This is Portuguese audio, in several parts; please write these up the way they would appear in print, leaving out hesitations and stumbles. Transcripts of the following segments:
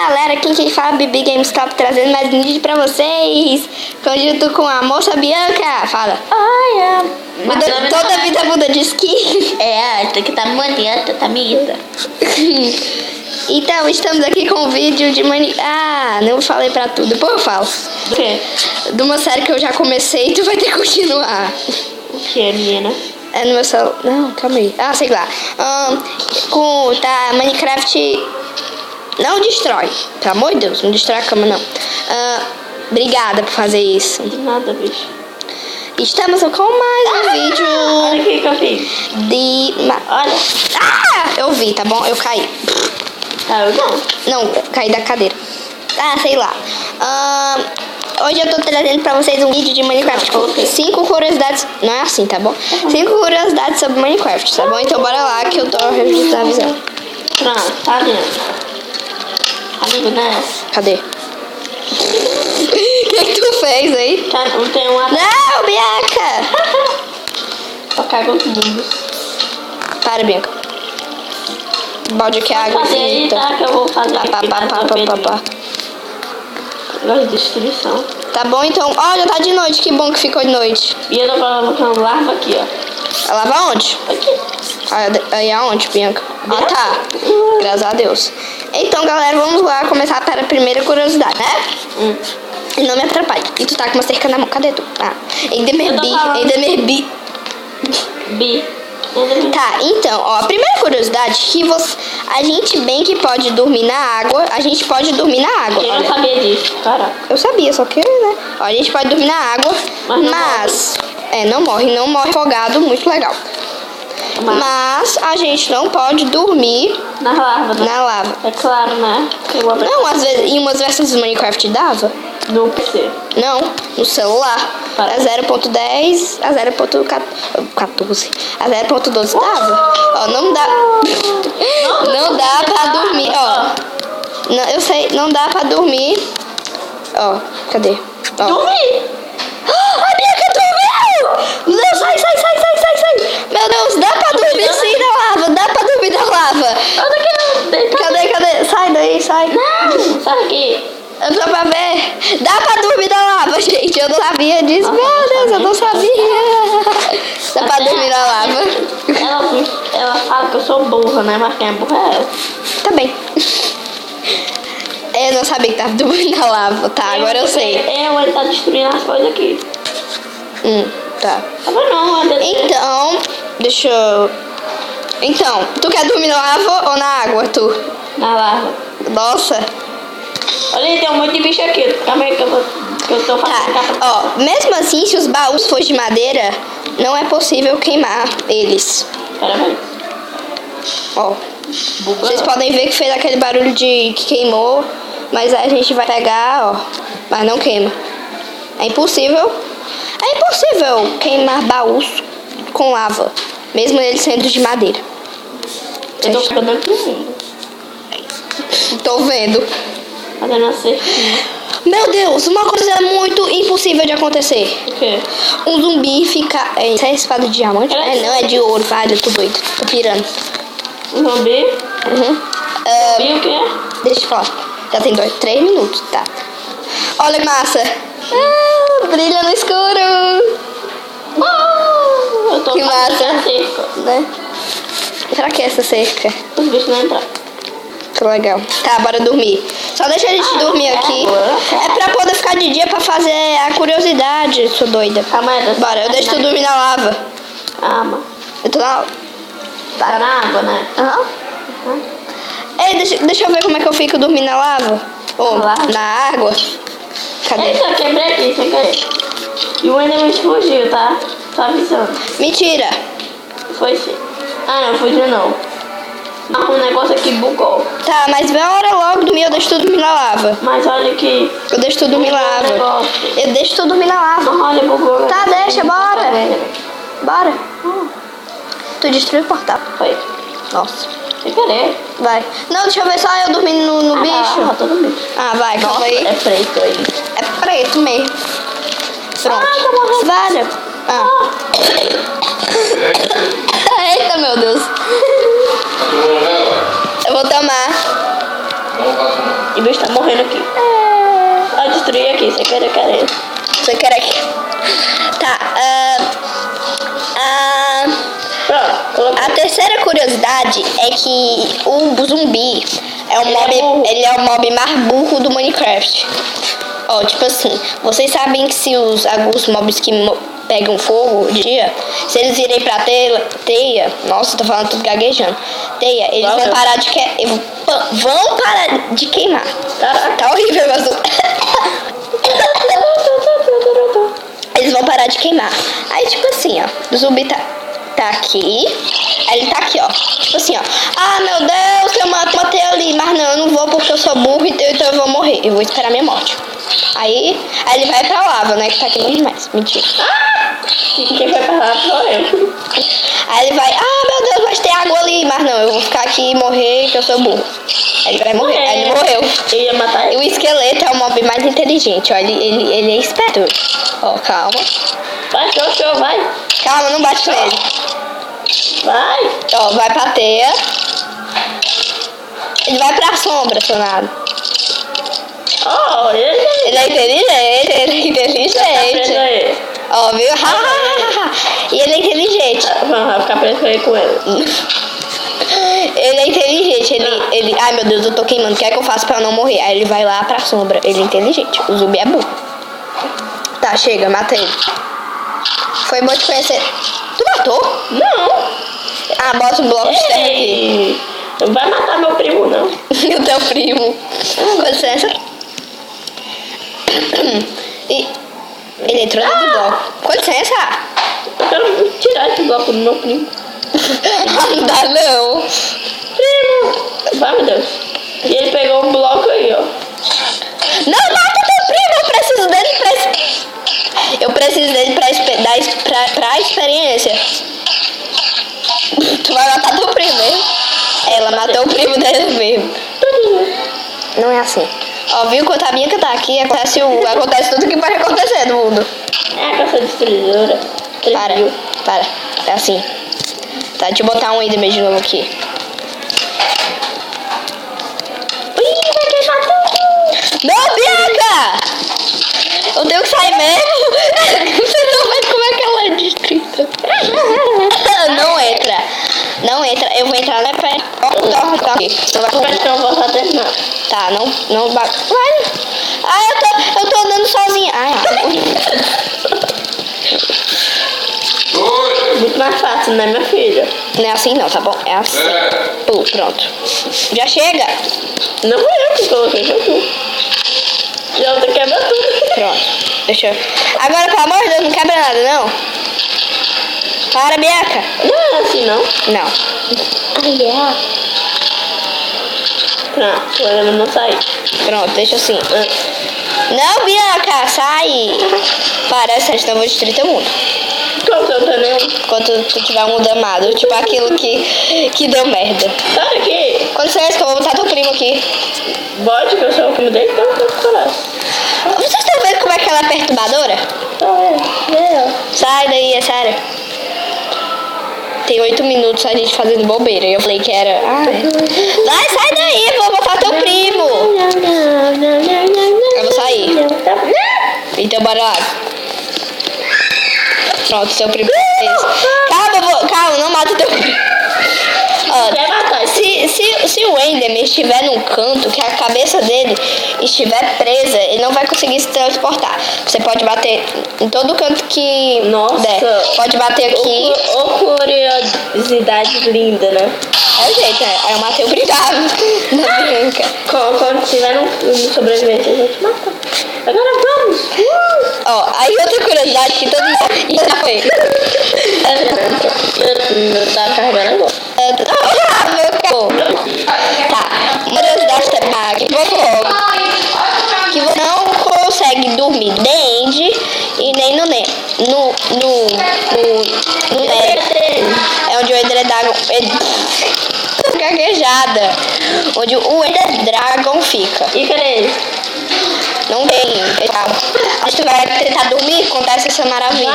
galera, aqui quem fala Bibi GameStop trazendo mais um vídeo pra vocês. Conjunto com a moça Bianca. Fala. Toda a vida muda de skin. Tu que tá bonita, tá bonita. Então, estamos aqui com um vídeo de não falei pra tudo. Depois eu falo. Do quê? De uma série que eu já comecei e tu vai ter que continuar. O que, menina? É no meu celular. Não, calma aí. Sei lá. Minecraft. Não destrói. Pelo amor de Deus, não destrói a cama, não. Obrigada por fazer isso. De nada, bicho. Estamos com mais um vídeo. Olha o que eu fiz. Olha. Eu vi, tá bom? Eu caí. Eu não. Não, caí da cadeira. Sei lá. Hoje eu tô trazendo pra vocês um vídeo de Minecraft com 5 curiosidades. Não é assim, tá bom? 5 curiosidades sobre Minecraft, tá bom? Então bora lá que eu tô avisando. Pronto, tá dentro. Amigo, né? Cadê? O que tu fez aí? Não tem uma. Não, Bianca! Só caga os mundos. Para, Bianca. Balde aqui, água Fazer aí, infinita. tá? Que eu vou fazer aqui. Negócio de destruição. Tá bom, então. Já tá de noite. Que bom que ficou de noite. E eu tô colocando larva aqui, ó. A lava onde? Aqui. Aí aonde, Bianca? Tá. Graças a Deus. Então, galera, vamos lá começar para a primeira curiosidade, né? E não me atrapalhe. E tu tá com uma cerca na mão. Cadê tu? Endermerbi. Tá, então, a primeira curiosidade que a gente bem que pode dormir na água. A gente pode dormir na água. Eu não sabia disso, caraca. Eu sabia, só que, né? A gente pode dormir na água, mas não morre afogado, muito legal. Mas a gente não pode dormir na lava, né? Na lava. É claro, né? Não, às vezes, em umas versões do Minecraft dava. No PC. Não, no celular. A 0.10, a 0.14, a 0.12 dava. Não dá. Não dá pra dormir, Não, eu sei, não dá pra dormir. Cadê? Dormir! A Bianca dormiu! Não, sai! Meu Deus, dá pra dormir sim na lava, dá pra dormir na lava. Cadê? Sai daí, sai. Não, sai daqui. Eu tô pra ver. Dá pra dormir na lava, gente. Eu não sabia disso. Meu Deus, eu não sabia. Dá pra dormir na lava. Ela fala que eu sou burra, né? Mas quem é burra é ela. Tá bem. Eu não sabia que tava dormindo na lava. Tá, agora eu sei. Ele tá destruindo as coisas aqui. Tá. Não, então, deixa eu... Então, tu quer dormir na lava ou na água, tu? Na lava. Nossa. Olha aí, tem um monte de bicho aqui. Calma aí que eu tô fazendo. Tá, mesmo assim, se os baús forem de madeira, não é possível queimar eles. Pera aí. Vocês podem ver que fez aquele barulho de que queimou, mas a gente vai pegar, mas não queima. É impossível queimar baús com lava, mesmo eles sendo de madeira. Eu tô ficando aqui no mundo. Tô vendo. Fazendo uma cerquinha. Meu Deus, uma coisa muito impossível de acontecer. O quê? Um zumbi fica... Isso é espada de diamante? Não, é de ouro, vale, eu tô doido. Tô pirando. Um zumbi? E o quê? Deixa eu falar. Já tem 3 minutos, tá. Olha que massa. Brilha no escuro. Eu tô que massa. Cerca. Né? Será que é essa cerca? Os bichos não entram. Que legal. Tá, bora dormir. Só deixa a gente dormir aqui. É pra poder ficar de dia pra fazer a curiosidade, sou doida. Bora, eu deixo tu dormir na lava. Mano. Eu tô na... Tá na água, né? Ei, deixa eu ver como é que eu fico dormindo na lava. Na água. Cadê? Eu quebrei aqui, sem querer. E o Enderman fugiu, tá? Tô avisando. Mentira. Foi sim. Não fugiu não. O negócio aqui bugou. Tá, mas vem a hora logo dormir, eu deixo tu dormir na lava. Mas olha aqui. Eu deixo tu dormir na lava. Eu deixo tu dormir na lava. Olha, bugou. Tá, deixa, bora. Bora. Tu destruiu o portal. Foi. Nossa. Sem querer. Vai. Não, deixa eu ver só eu dormindo no bicho. Tô dormindo. Vai, calma aí. É preto aí. É preto mesmo. Pronto. Tá morrendo. Várias. Eita, meu Deus. Eu vou tomar. E o bicho tá morrendo aqui. Ó, destruir aqui, sem querer. Você quer aqui? Tá, Pronto, coloquei. a terceira curiosidade é que o zumbi é um mob, ele é o mob mais burro do Minecraft. Ó, tipo assim, vocês sabem que se alguns mobs que pegam fogo de dia, se eles irem pra teia, nossa, tô falando tudo gaguejando, teia, eles vão parar de queimar. Tá horrível, mas eles vão parar de queimar. Aí, tipo assim, ó, o zumbi tá aqui, aí ele tá aqui, ó, tipo assim, ó, ah, meu Deus, eu matei ali, mas não, eu não vou porque eu sou burro, então eu vou morrer, eu vou esperar minha morte. Aí ele vai pra lava, né, que tá queimando demais, mentira. Quem vai pra lá sou eu. Aí ele vai, ah, meu Deus, mas tem água ali, mas não, eu vou ficar aqui e morrer, que eu sou burro. Aí ele vai morrer, aí ele morreu. Eu ia matar E ele. o esqueleto é o mob mais inteligente, ó, ele é esperto. Ó, calma. Vai, show, vai. Calma, não bate nele. Vai. Ó, vai pra teia. Ele vai pra sombra, sonado. Oh, Ele é inteligente, preso aí. Ó, viu? E ele é inteligente. Vai ficar preso aí com ele. Ele é inteligente, ele... Ai, meu Deus, eu tô queimando, o que é que eu faço pra eu não morrer? Aí ele vai lá pra sombra, ele é inteligente. O zumbi é burro. Tá, chega, mata ele. Foi bom te conhecer. Tu matou? Não. Ah, bota um bloco de terra aqui. Não vai matar meu primo, não. O teu primo. Com licença. E ele entrou dentro do bloco. Com licença. Eu quero tirar esse bloco do meu primo. Não dá não. Primo. Vai, meu Deus. E ele pegou um bloco aí, ó. Não, mata teu primo. Eu preciso dele Eu preciso dele pra experiência. Tu vai matar teu primo, hein? Ela matou o primo dele mesmo. Não é assim. Ó, viu? Quando a Bianca tá aqui, acontece tudo que pode acontecer no mundo. É a caça destruidora. Para. É assim. Tá, deixa eu botar um Enderman de novo aqui. Ih, vai queimar tudo. Não, Bianca! Eu tenho que sair mesmo. Você não vê como é que ela é destruída. Não entra. Eu vou entrar lá pra... Tá aqui. Você vai Acho que eu vou voltar terminar. Tá, não vai. Ah, eu tô andando sozinha. Ai. Muito mais fácil, né, minha filha? Não é assim não, tá bom? É assim. Pronto. Já chega. Não fui eu que coloquei, foi tu. Já você quebra tudo. Pronto. Deixa eu... Agora, pelo amor de Deus, não quebra nada, não. Para, Bianca. Não é assim, não. Não. Pronto, eu não saí. Pronto, deixa assim. Não, Bianca, sai. Parece que eu vou destruir teu mundo. Enquanto tu tiver um mundo amado. Tipo aquilo que deu merda. Sai daqui. Com licença, que eu vou botar teu primo aqui. Bote que eu sou o primo dele, então eu tô coragem. Vocês estão vendo como é que ela é perturbadora? Tá vendo? Sai daí, é sério. Tem 8 minutos a gente fazendo bobeira. E eu falei que era... Vai, sai daí, vou botar teu primo. Eu vou sair. Então bora lá. Pronto, seu primo. Calma, não mata teu primo. Se o Enderman estiver num canto que a cabeça dele estiver presa, ele não vai conseguir se transportar. Você pode bater em todo canto que der. Pode bater aqui. Ô curiosidade linda, né? É o jeito, né? Aí eu matei o brigado na Bianca. Quando tiver no sobrevivente, a gente mata. Agora vamos! Ó, aí outra curiosidade que todo mundo... E já foi. Eu tava carregando agora. Tá, uma curiosidade também que você não consegue dormir nem e nem no é onde o Ender Dragon gaguejada, onde o Ender Dragon fica. E cadê ele? Não tem. A gente vai tentar dormir, acontece essa maravilha.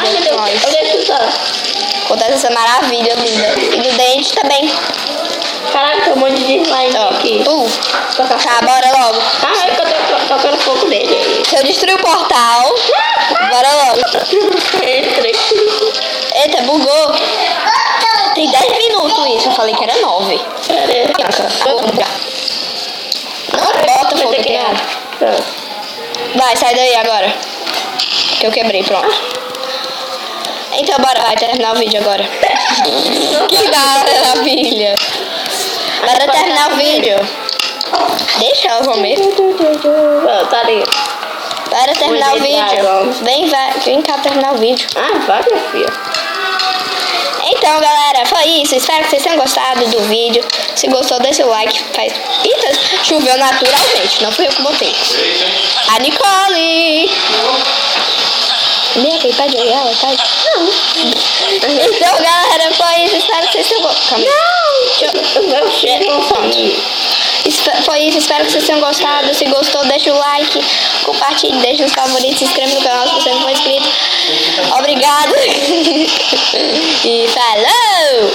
Acontece essa maravilha linda. E do dente também. Caraca, tem um monte de slime aqui. tocar. Tá, bora logo. Ah, é que eu tô tocando fogo nele. Se eu destruir o portal, bora logo. Entrei. Eita, bugou. Tem 10 minutos isso, eu falei que era 9. Não bota fogo aqui não. Vai, sai daí agora. Que eu quebrei, pronto. Então bora, vai terminar o vídeo agora. Que maravilha. Bora terminar o vídeo. Deixa ela comer. Tá ali. Bora terminar o vídeo. Vem cá terminar o vídeo. Ah, vai, minha filha. Então, galera, foi isso. Espero que vocês tenham gostado do vídeo. Se gostou, deixa o like. Eita, choveu naturalmente. Não fui eu que botei. A Nicole. Minha filha, pode olhar, ela tá... Não. Então, galera, foi isso. Espero que vocês tenham gostado. Não! Foi isso. Espero que vocês tenham gostado. Se gostou, deixa o like. Compartilhe, deixa os favoritos. Se inscreva no canal se você não for inscrito. Obrigado. E falou!